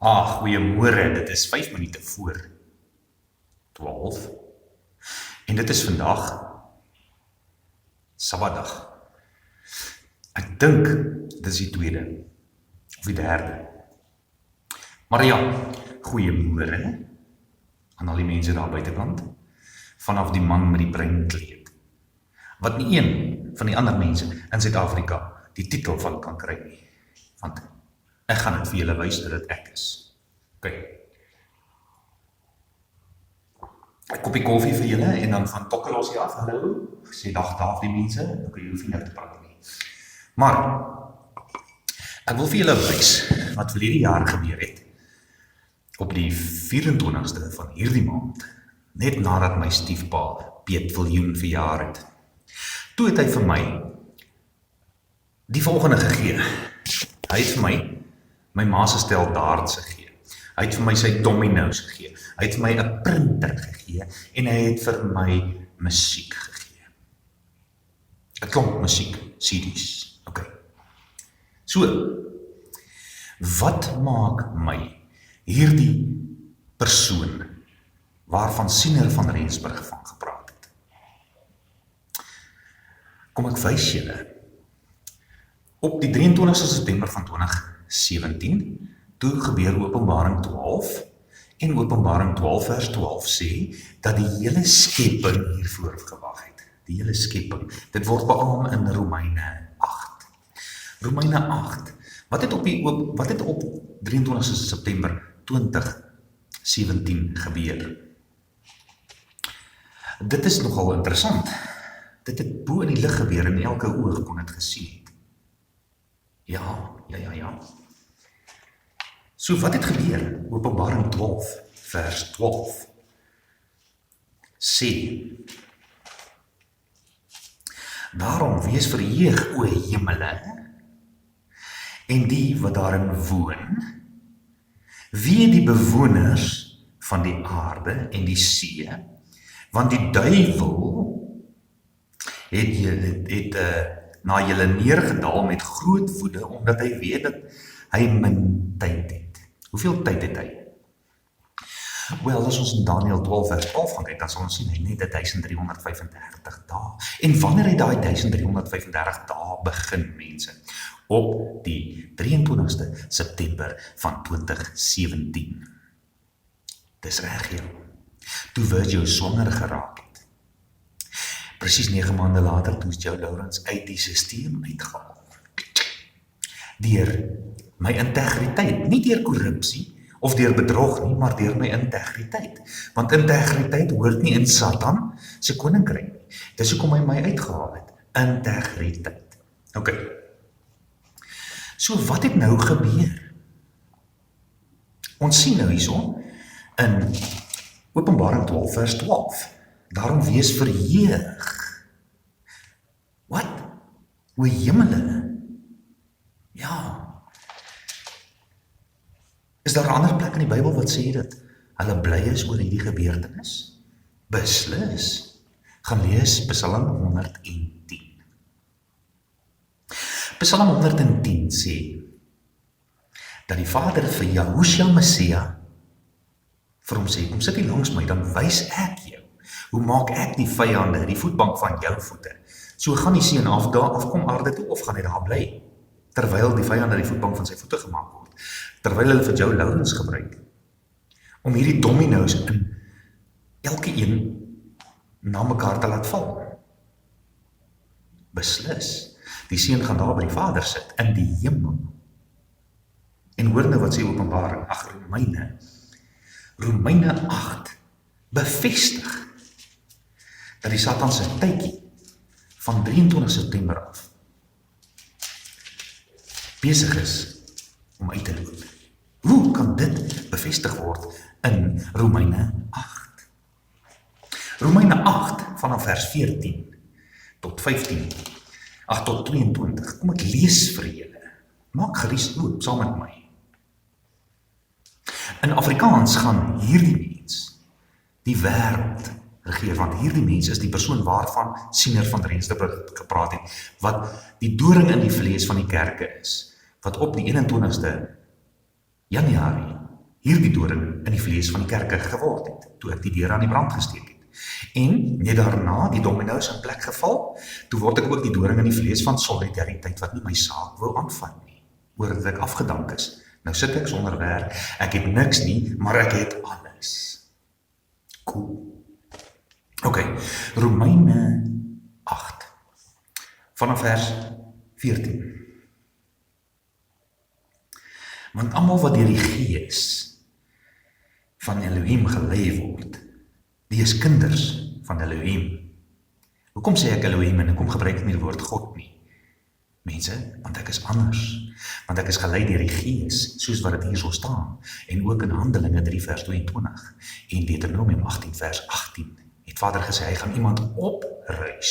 Goeiemôre, dit is 5 minute voor 12 en dit is vandag Sabbatdag. Ek dink dit is die tweede of die derde. Maar ja, goeiemôre aan al die mense daar buitekant, vanaf die man met die breinkleed, wat nie een van die ander mense in Suid-Afrika die titel van kan kry nie, want ek gaan dit vir julle wys dat dit ek is. Ok. 'n Koppie koffie vir julle en dan van Tokkelos hier af. Hallo, sê dag daar die mense, dan kan jy hoef nie nou te praat nie. Maar ek wil vir julle wys wat vir hierdie jaar gebeur het op die 24ste van hierdie maand, net nadat my stiefpa Piet Viljoen verjaar het. Toe het hy vir my die volgende gegee. Hy het vir my ma se stel darts gegee. Hy het vir my sy domino's gegee. Hy het vir my 'n printer gegee en hy het vir my musiek gegee. 'n klomp musiek, CD's. Ok. So, wat maak my hierdie persoon waarvan Siener van Rensburg van gepraat het? Kom ek wys julle. Op die 23 September van 2017, toe gebeur Openbaring 12, en Openbaring 12 vers 12 sê, dat die hele skepping hiervoor gewag het. Die hele skepping. Dit word beamoen in Romeine 8. Romeine 8. Wat het op 23 September 2017 gebeur? Dit is nogal interessant. Dit het bo in die lig gebeur en elke oog kon dit gesien het. Ja. So wat het gebeur? Openbaring 12 vers 12 sê: Daarom wees verheug, o hemele, en die wat daarin woon, wee die bewoners van die aarde en die see, want die duiwel het na julle neergedaal met groot woede, omdat hy weet dat hy min tyd het. Hoeveel tyd het hy? Wel, as ons in Daniël 12 vers 12 gaan kyk, dan sal ons sien, hy net 1335 dae. En wanneer hy daai 1335 dae begin, mense? Op die 23ste September van 2017. Dis reg, ja. Toe Virgil swanger geraak het. Presies 9 maande later, toe is Joe Lawrence uit die sisteem uitgehaal. Deur my integriteit, nie deur korrupsie of deur bedrog nie, maar deur my integriteit. Want integriteit hoort nie in Satan se koninkryk nie. Dis hoekom hy my uitgehaal het. Integriteit. Ok. So wat het nou gebeur? Ons sien nou hierso in Openbaring 12 vers 12. Daarom wees verheug. Wat? O hemele. Ja. Is daar 'n ander plek in die Bybel wat sê dat hulle bly is oor hierdie gebeurtenis? Beslis. Gaan lees Psalm 110. Psalm 110 sê dat die Vader vir Yahushua Messia vir hom sê, kom sit hier langs my, dan wys ek jou. Hoe maak ek die vyande, die voetbank van jou voete? So gaan die seun afkom aarde toe, of gaan hy daar bly? Terwyl die vyande die voetbank van sy voete gemaak word. Terwyl hulle vir Joe Lawrence gebruik. Om hierdie domino's in elke een na mekaar te laat val. Beslis. Die seun gaan daar by die Vader sit, in die hemel. En hoor nou wat sê Openbaring, Romeine 8 bevestig dat die Satan se tydjie van 23 September af besig is om uit te loop. Hoe kan dit bevestig word in Romeine 8? Romeine 8 vanaf vers 14 tot 15, tot 22. Kom ek lees vir julle. Maak gerus oop saam met my. In Afrikaans gaan hierdie mens die wêreld regeer, want hierdie mens is die persoon waarvan Siener van Rensburg gepraat het, wat die doring in die vlees van die kerke is, wat op die 21ste Januarie hierdie doring in die vlees van die kerke geword het, toe ek die deur aan die brand gesteek het. En net daarna, die domino's in plek geval, toe word ek ook die doring in die vlees van solidariteit wat nie my saak wou aanvat nie, oor dat ek afgedank is. Nou sit ek sonder werk, ek het niks nie, maar ek het alles. Cool. Ok, Romeine 8, vanaf vers 14. Want almal wat deur die Gees van Elohim gelei word, die is kinders van Elohim. Hoekom sê ek Elohim en hoekom gebruik ek nie die woord God nie? Mense, want ek is anders. Want ek is gelei deur die Gees, soos wat dit hier so staan. En ook in Handelinge 3 vers 22 en Deuteronomium 18 vers 18 het Vader gesê, hy gaan iemand opruis.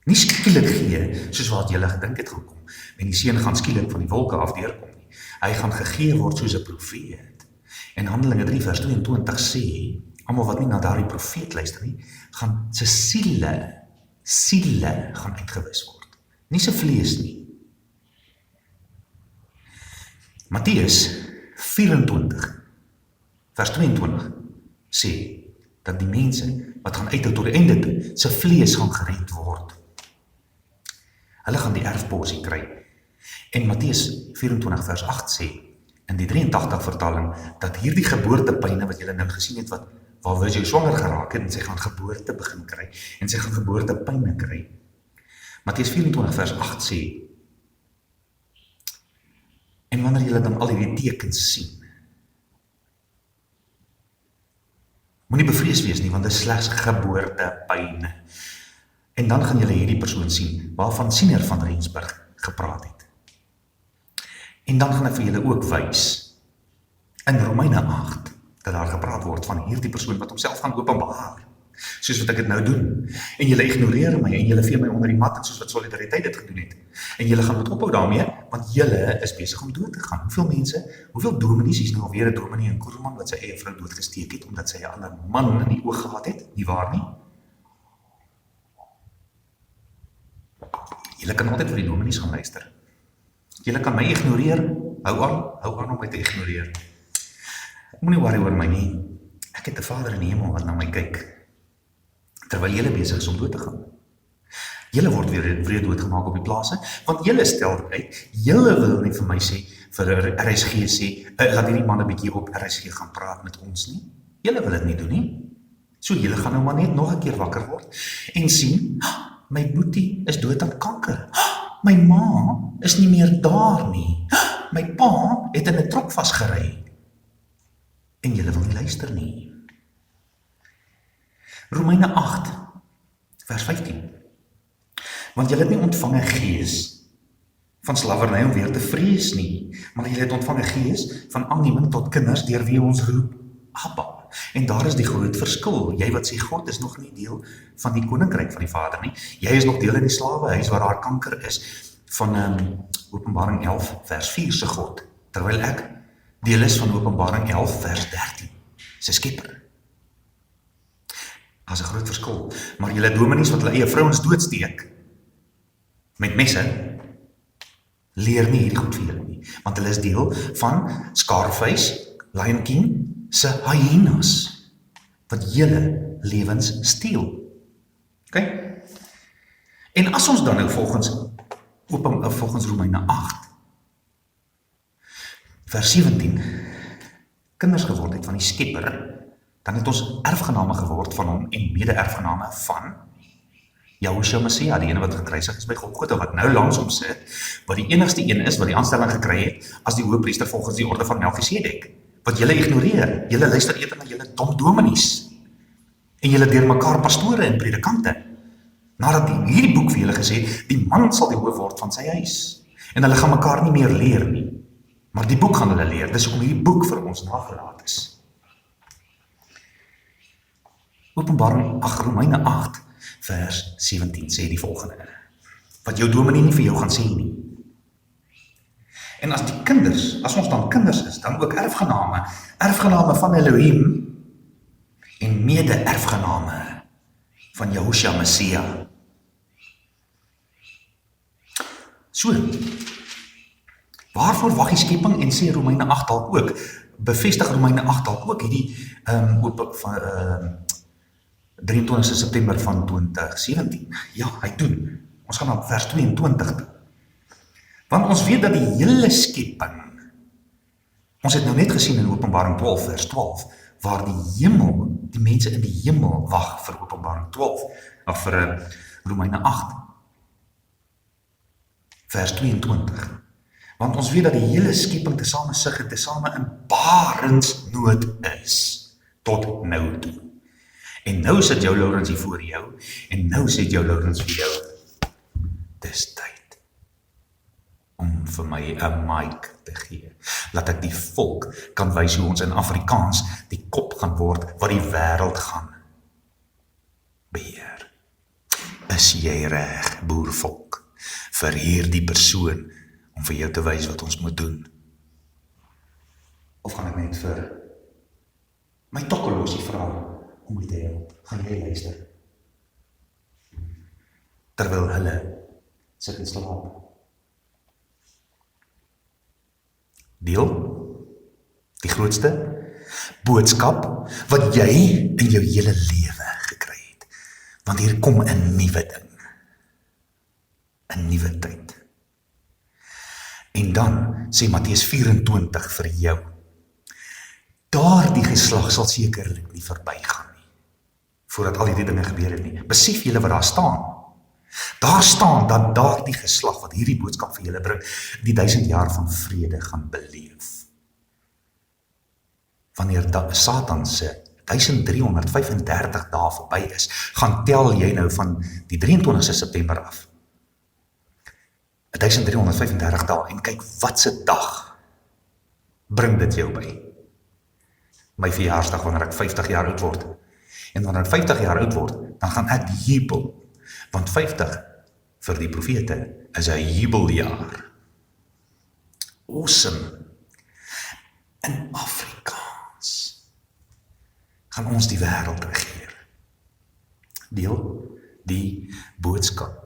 Nie skielik gee, soos wat julle gedink het gekom, en die seun gaan skielik van die wolke af deurkom nie. Hy gaan gegee word soos 'n profeet. En Handelinge 3 vers 22 sê, almal wat nie na daardie profeet luister nie, gaan sy siele gaan uitgewis word. Nie sy vlees nie. Matteus 24 vers 22 sê, dat die mense wat gaan uithou tot die einde toe, sy vlees gaan gered word. Hulle gaan die erfporsie kry. En Matteus 24 vers 8 sê, in die 83 vertaling, dat hierdie geboortepyne wat julle nou gesien het, waar Virgil swanger geraak het, en sy gaan geboorte begin kry, en sy gaan geboortepyne kry. Matteus 24 vers 8 sê, en wanneer julle dan al die tekens sien, moenie bevrees wees nie, want dit is slegs geboortepyne. En dan gaan julle hierdie persoon sien, waarvan Siener van Rensburg gepraat het. En dan gaan ek vir julle ook wys, in Romeine 8, dat daar gepraat word van hierdie persoon wat homself gaan openbaar, soos wat ek het nou doen. En julle ignoreer my, en julle vee my onder die mat, en soos wat solidariteit dit gedoen het. En julle gaan met ophou daarmee, want julle is besig om dood te gaan. Hoeveel mense, hoeveel dominees is nou alweer 'n dominee in Koerman wat sy eie vrou doodgesteek het, omdat sy 'n ander man in die oog gehad het? Nie waar nie? Julle kan altyd vir die dominees gaan luister. Julle kan my ignoreer, hou aan om my te ignoreer. Ek moet nie worry oor my nie. Ek het 'n Vader in die hemel wat na my kyk, terwyl julle besig is om dood te gaan. Julle word weer doodgemaak op die plase, want julle stel uit, julle wil nie vir my sê, vir RSG sê, laat hierdie man 'n bietjie op RSG gaan praat met ons nie. Julle wil dit nie doen nie. So julle gaan nou maar net nog 'n keer wakker word, en sien, my boetie is dood aan kanker. My ma is nie meer daar nie. My pa het in 'n trok vasgery. En julle wil nie luister nie. Romeine 8, vers 15. Want julle het nie ontvang 'n gees van slawerny om weer te vrees nie, maar julle het ontvang 'n gees van aanneming tot kinders deur wie ons roep, Abba. En daar is die groot verskil. Jy wat sê God is nog nie deel van die koninkryk van die Vader nie. Jy is nog deel in die slawehuis waar daar kanker is van Openbaring 11 vers 4 se God, terwyl ek deel is van Openbaring 11 vers 13 se Skepper. As 'n groot verskil. Maar julle dominees wat hulle eie vrouens doodsteek met messe, leer nie hierdie goed vir julle nie, want hulle is deel van Scarface, Lion King se hyenas wat julle lewens steel. OK? En as ons dan nou volgens Romeine 8 vers 17 kinders geword het van die Skepper, dan het ons erfgename geword van hom en mede-erfgename van Yahushua Messia, die ene wat gekruisig is by Golgotha, wat nou langs hom sit, wat die enigste een is wat die aanstelling gekry het as die hoëpriester volgens die orde van Melchisedek. Wat julle ignoreer, julle luister eerder na julle dom dominees en julle deur mekaar pastore en predikante. Nadat hierdie boek vir julle gesê, die man sal die hoof word van sy huis. En hulle gaan mekaar nie meer leer nie. Maar die boek gaan hulle leer, dis hoekom hierdie boek vir ons nagelaat is. Romeine 8 vers 17 sê die volgende, wat jou dominee nie vir jou gaan sê nie. En as ons dan kinders is, dan ook erfgename van Elohim en mede-erfgename van Yahushua Messia. So, waarvoor wag die skepping en sê Romeine 8 dalk ook, bevestig Romeine 8 dalk ook hierdie van 23 September van 2017. Ja, hy doen. Ons gaan na vers 22 toe. Want ons weet dat die hele skepping, ons het nou net gesien in Openbaring 12 vers 12, waar die hemel, die mense in die hemel wag vir Openbaring 12, of vir Romeine 8, vers 22. Want ons weet dat die hele skepping tesame sug en tesame in barensnood is, tot nou toe. En nou sit jou Laurens hier voor jou, en nou sê jou Laurens vir jou, dis tyd om vir my 'n mic te gee, laat ek die volk kan wys hoe ons in Afrikaans die kop gaan word, wat die wêreld gaan beheer. Is jy reg, boervolk, vir hierdie persoon, om vir jou te wys wat ons moet doen? Of gaan ek net vir my tokkelosie vra om my te help? Gaan jy luister? Terwyl hulle sit en slaap. Deel die grootste boodskap wat jy in jou hele lewe gekry het. Want hier kom 'n nuwe ding. 'n Nuwe tyd. En dan sê Matteus 24 vir jou, daardie geslag sal sekerlik nie verbygaan nie, voordat al hierdie dinge gebeur het nie. Besef julle wat daar staan? Daar staan dat daardie geslag wat hierdie boodskap vir julle bring, die 1000 jaar van vrede gaan beleef. Wanneer Satan se 1335 dae verby is, gaan tel jy nou van die 23 September af. 1335 dae, en kyk wat se dag bring dit jou by. My verjaarsdag wanneer ek 50 jaar oud word. En wanneer ek 50 jaar oud word, dan gaan ek jubel. Want 50 vir die profete is 'n jubeljaar. Awesome. In Afrikaans gaan ons die wêreld regeer. Deel die boodskap